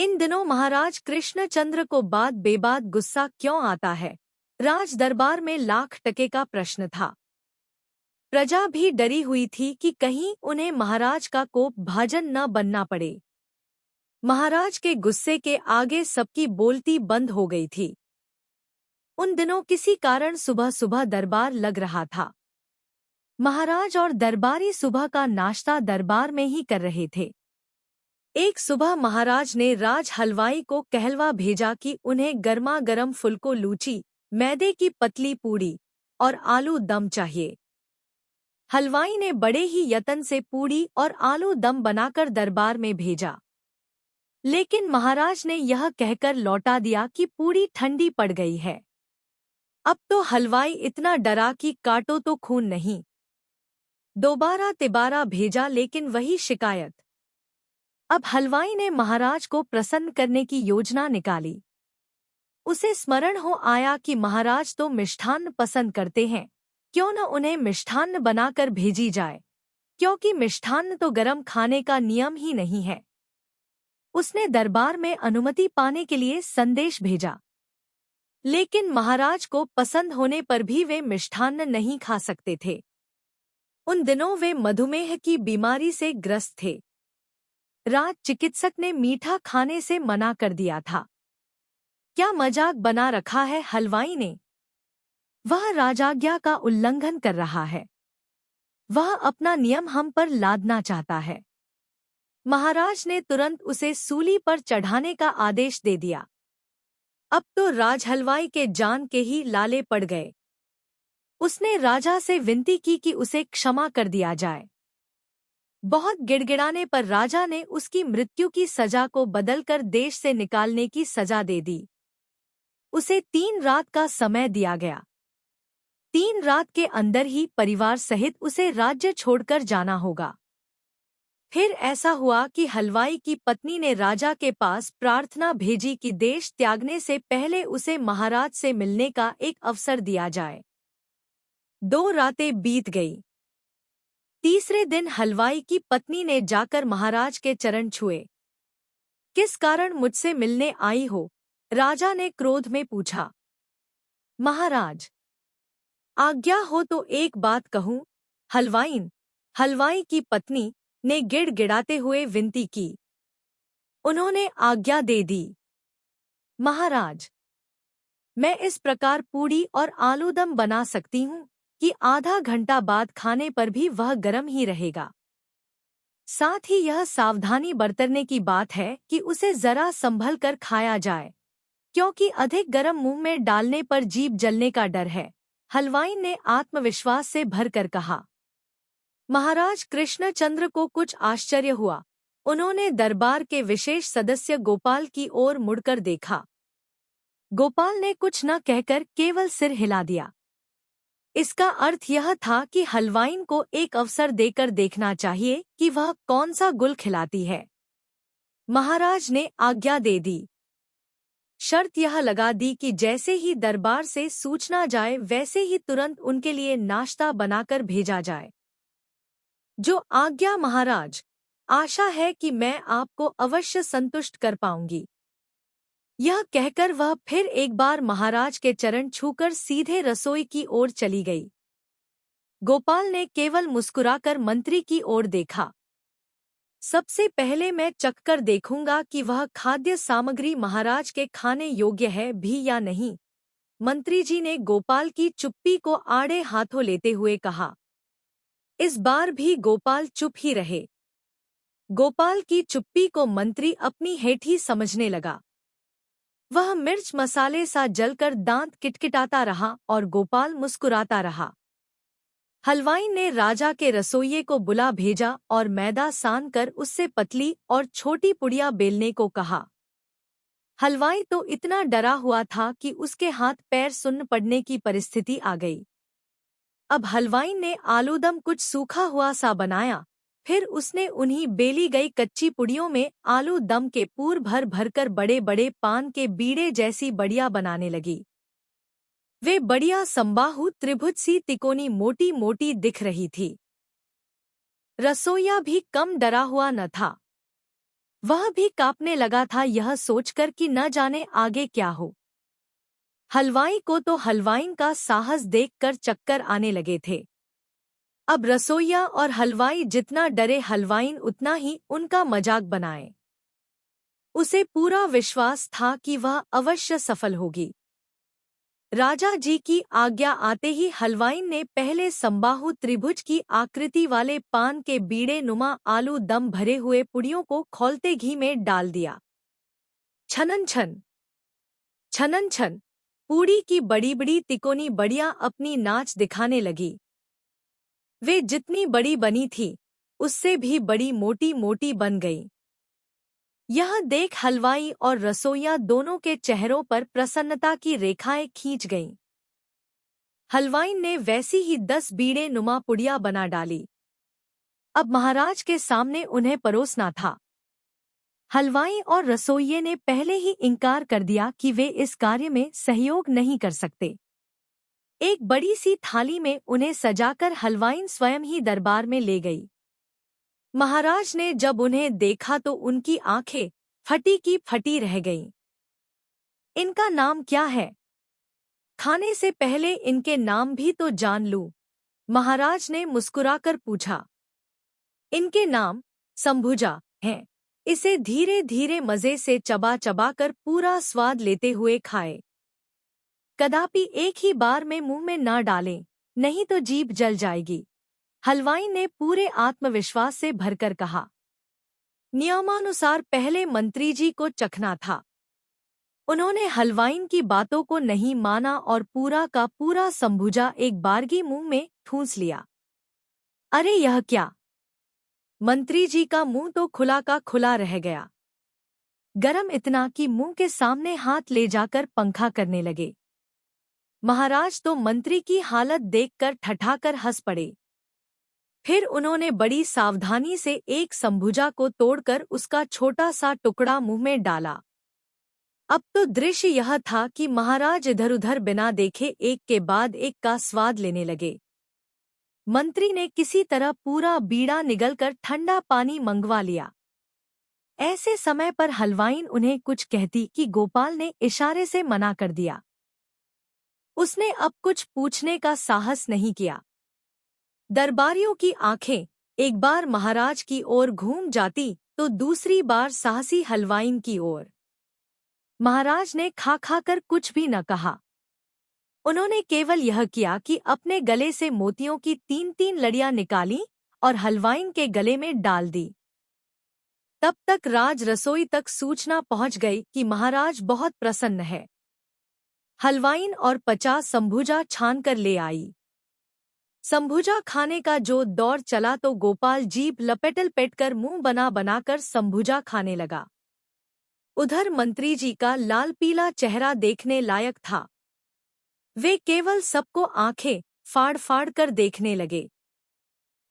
इन दिनों महाराज कृष्णचंद्र को बात बेबात गुस्सा क्यों आता है? राज दरबार में लाख टके का प्रश्न था। प्रजा भी डरी हुई थी कि कहीं उन्हें महाराज का कोप भाजन न बनना पड़े। महाराज के गुस्से के आगे सबकी बोलती बंद हो गई थी। उन दिनों किसी कारण सुबह सुबह दरबार लग रहा था। महाराज और दरबारी सुबह का नाश्ता दरबार में ही कर रहे थे। एक सुबह महाराज ने राज हलवाई को कहलवा भेजा कि उन्हें गर्मा गर्म फुलको लूची, मैदे की पतली पूड़ी और आलू दम चाहिए। हलवाई ने बड़े ही यत्न से पूड़ी और आलू दम बनाकर दरबार में भेजा, लेकिन महाराज ने यह कहकर लौटा दिया कि पूड़ी ठंडी पड़ गई है। अब तो हलवाई इतना डरा कि काटो तो खून नहीं। दोबारा तिबारा भेजा, लेकिन वही शिकायत। अब हलवाई ने महाराज को प्रसन्न करने की योजना निकाली। उसे स्मरण हो आया कि महाराज तो मिष्ठान्न पसंद करते हैं, क्यों न उन्हें मिष्ठान्न बनाकर भेजी जाए, क्योंकि मिष्ठान्न तो गरम खाने का नियम ही नहीं है। उसने दरबार में अनुमति पाने के लिए संदेश भेजा, लेकिन महाराज को पसंद होने पर भी वे मिष्ठान्न नहीं खा सकते थे। उन दिनों वे मधुमेह की बीमारी से ग्रस्त थे। राज चिकित्सक ने मीठा खाने से मना कर दिया था। क्या मजाक बना रखा है हलवाई ने? वह राजाज्ञा का उल्लंघन कर रहा है। वह अपना नियम हम पर लादना चाहता है। महाराज ने तुरंत उसे सूली पर चढ़ाने का आदेश दे दिया। अब तो राज हलवाई के जान के ही लाले पड़ गए। उसने राजा से विनती की कि उसे क्षमा कर दिया जाए। बहुत गिड़गिड़ाने पर राजा ने उसकी मृत्यु की सजा को बदलकर देश से निकालने की सजा दे दी। उसे 3 रात का समय दिया गया। 3 रात के अंदर ही परिवार सहित उसे राज्य छोड़कर जाना होगा। फिर ऐसा हुआ कि हलवाई की पत्नी ने राजा के पास प्रार्थना भेजी कि देश त्यागने से पहले उसे महाराज से मिलने का एक अवसर दिया जाए। 2 रातें बीत गई। तीसरे दिन हलवाई की पत्नी ने जाकर महाराज के चरण छुए। किस कारण मुझसे मिलने आई हो? राजा ने क्रोध में पूछा। महाराज, आज्ञा हो तो एक बात कहूं। हलवाई की पत्नी ने गिड़गिड़ाते हुए विनती की। उन्होंने आज्ञा दे दी। महाराज, मैं इस प्रकार पूड़ी और आलूदम बना सकती हूँ कि आधा घंटा बाद खाने पर भी वह गर्म ही रहेगा। साथ ही यह सावधानी बरतने की बात है कि उसे जरा संभल कर खाया जाए, क्योंकि अधिक गर्म मुंह में डालने पर जीभ जलने का डर है। हलवाई ने आत्मविश्वास से भरकर कहा। महाराज कृष्णचंद्र को कुछ आश्चर्य हुआ। उन्होंने दरबार के विशेष सदस्य गोपाल की ओर मुड़कर देखा। गोपाल ने कुछ न कहकर केवल सिर हिला दिया। इसका अर्थ यह था कि हलवाइन को एक अवसर देकर देखना चाहिए कि वह कौन सा गुल खिलाती है। महाराज ने आज्ञा दे दी। शर्त यह लगा दी कि जैसे ही दरबार से सूचना जाए वैसे ही तुरंत उनके लिए नाश्ता बनाकर भेजा जाए। जो आज्ञा महाराज। आशा है कि मैं आपको अवश्य संतुष्ट कर पाऊंगी। यह कहकर वह फिर एक बार महाराज के चरण छूकर सीधे रसोई की ओर चली गई। गोपाल ने केवल मुस्कुराकर मंत्री की ओर देखा। सबसे पहले मैं चखकर देखूंगा कि वह खाद्य सामग्री महाराज के खाने योग्य है भी या नहीं। मंत्री जी ने गोपाल की चुप्पी को आड़े हाथों लेते हुए कहा। इस बार भी गोपाल चुप ही रहे। गोपाल की चुप्पी को मंत्री अपनी हेठी समझने लगा। वह मिर्च मसाले सा जलकर दांत किटकिटाता रहा और गोपाल मुस्कुराता रहा। हलवाई ने राजा के रसोइये को बुला भेजा और मैदा सान कर उससे पतली और छोटी पुड़िया बेलने को कहा। हलवाई तो इतना डरा हुआ था कि उसके हाथ पैर सुन्न पड़ने की परिस्थिति आ गई। अब हलवाई ने आलूदम कुछ सूखा हुआ सा बनाया। फिर उसने उन्हीं बेली गई कच्ची पुड़ियों में आलू दम के पूर भर भरकर बड़े बड़े पान के बीड़े जैसी बड़िया बनाने लगी। वे बड़िया संबाहु त्रिभुज सी तिकोनी मोटी मोटी दिख रही थी। रसोइया भी कम डरा हुआ न था। वह भी कांपने लगा था यह सोचकर कि न जाने आगे क्या हो। हलवाई को तो हलवाइन का साहस देखकर चक्कर आने लगे थे। अब रसोइया और हलवाई जितना डरे हलवाइन उतना ही उनका मजाक बनाए। उसे पूरा विश्वास था कि वह अवश्य सफल होगी। राजा जी की आज्ञा आते ही हलवाइन ने पहले समबाहु त्रिभुज की आकृति वाले पान के बीड़े नुमा आलू दम भरे हुए पुड़ियों को खौलते घी में डाल दिया। छनन छन छनन छन पूड़ी की बड़ी बड़ी तिकोनी बड़ियां अपनी नाच दिखाने लगी। वे जितनी बड़ी बनी थी उससे भी बड़ी मोटी मोटी बन गई। यह देख हलवाई और रसोइया दोनों के चेहरों पर प्रसन्नता की रेखाएं खींच गईं। हलवाई ने वैसी ही 10 बीड़े नुमा पुड़िया बना डाली। अब महाराज के सामने उन्हें परोसना था। हलवाई और रसोइये ने पहले ही इनकार कर दिया कि वे इस कार्य में सहयोग नहीं कर सकते। एक बड़ी सी थाली में उन्हें सजाकर हलवाई स्वयं ही दरबार में ले गई। महाराज ने जब उन्हें देखा तो उनकी आंखें फटी की फटी रह गईं। इनका नाम क्या है? खाने से पहले इनके नाम भी तो जान लूं, महाराज ने मुस्कुराकर पूछा। इनके नाम संभुजा हैं। इसे धीरे धीरे मजे से चबा चबा कर पूरा स्वाद लेते हुए खाए। कदापि एक ही बार में मुंह में न डालें, नहीं तो जीभ जल जाएगी, हलवाई ने पूरे आत्मविश्वास से भरकर कहा। नियमानुसार पहले मंत्री जी को चखना था। उन्होंने हलवाइन की बातों को नहीं माना और पूरा का पूरा संभुजा एक बारगी मुंह में ठूंस लिया। अरे यह क्या! मंत्री जी का मुंह तो खुला का खुला रह गया। गरम इतना कि मुंह के सामने हाथ ले जाकर पंखा करने लगे। महाराज तो मंत्री की हालत देखकर ठठाकर हंस पड़े। फिर उन्होंने बड़ी सावधानी से एक संभुजा को तोड़कर उसका छोटा सा टुकड़ा मुंह में डाला। अब तो दृश्य यह था कि महाराज इधर-उधर बिना देखे एक के बाद एक का स्वाद लेने लगे। मंत्री ने किसी तरह पूरा बीड़ा निगलकर ठंडा पानी मंगवा लिया। ऐसे समय पर हलवाइन उन्हें कुछ कहती कि गोपाल ने इशारे से मना कर दिया। उसने अब कुछ पूछने का साहस नहीं किया। दरबारियों की आंखें एक बार महाराज की ओर घूम जाती तो दूसरी बार साहसी हलवाइन की ओर। महाराज ने खा खाकर कुछ भी न कहा। उन्होंने केवल यह किया कि अपने गले से मोतियों की 3-3 लड़ियां निकाली और हलवाइन के गले में डाल दी। तब तक राज रसोई तक सूचना पहुंच गई कि महाराज बहुत प्रसन्न है। हलवाइन और 50 संभुजा छान कर ले आई। संभुजा खाने का जो दौर चला तो गोपाल जीभ लपेट कर मुंह बना बनाकर संभुजा खाने लगा। उधर मंत्री जी का लाल पीला चेहरा देखने लायक था। वे केवल सबको आंखें फाड़ फाड़ कर देखने लगे।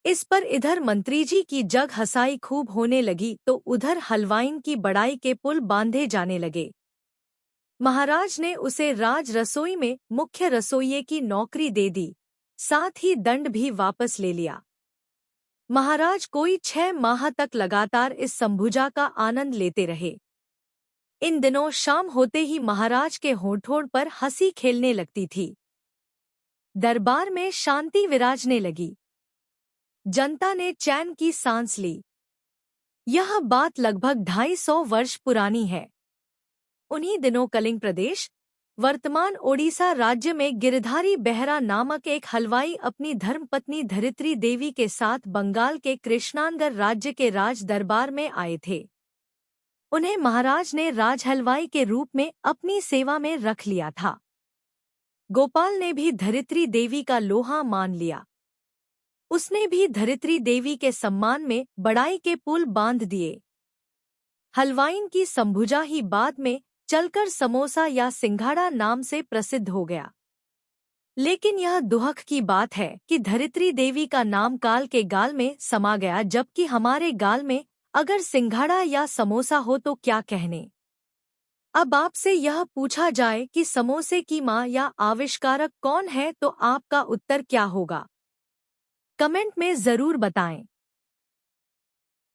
इस पर इधर मंत्री जी की जग हंसाई खूब होने लगी तो उधर हलवाइन की बड़ाई के पुल बांधे जाने लगे। महाराज ने उसे राज रसोई में मुख्य रसोइये की नौकरी दे दी, साथ ही दंड भी वापस ले लिया। महाराज कोई 6 माह तक लगातार इस संभुजा का आनंद लेते रहे। इन दिनों शाम होते ही महाराज के होंठों पर हंसी खेलने लगती थी। दरबार में शांति विराजने लगी। जनता ने चैन की सांस ली। यह बात लगभग 250 वर्ष पुरानी है। उन्हीं दिनों कलिंग प्रदेश, वर्तमान ओडिशा राज्य में गिरधारी बेहरा नामक एक हलवाई अपनी धर्मपत्नी धरित्री देवी के साथ बंगाल के कृष्णानगर राज्य के राज दरबार में आए थे। उन्हें महाराज ने राज हलवाई के रूप में अपनी सेवा में रख लिया था। गोपाल ने भी धरित्री देवी का लोहा मान लिया। उसने भी धरित्री देवी के सम्मान में बड़ाई के पुल बांध दिए। हलवाइन की संभुजा ही बाद में चलकर समोसा या सिंघाड़ा नाम से प्रसिद्ध हो गया। लेकिन यह दुहक की बात है कि धरित्री देवी का नाम काल के गाल में समा गया, जबकि हमारे गाल में अगर सिंघाड़ा या समोसा हो तो क्या कहने। अब आपसे यह पूछा जाए कि समोसे की माँ या आविष्कारक कौन है तो आपका उत्तर क्या होगा? कमेंट में जरूर बताएं।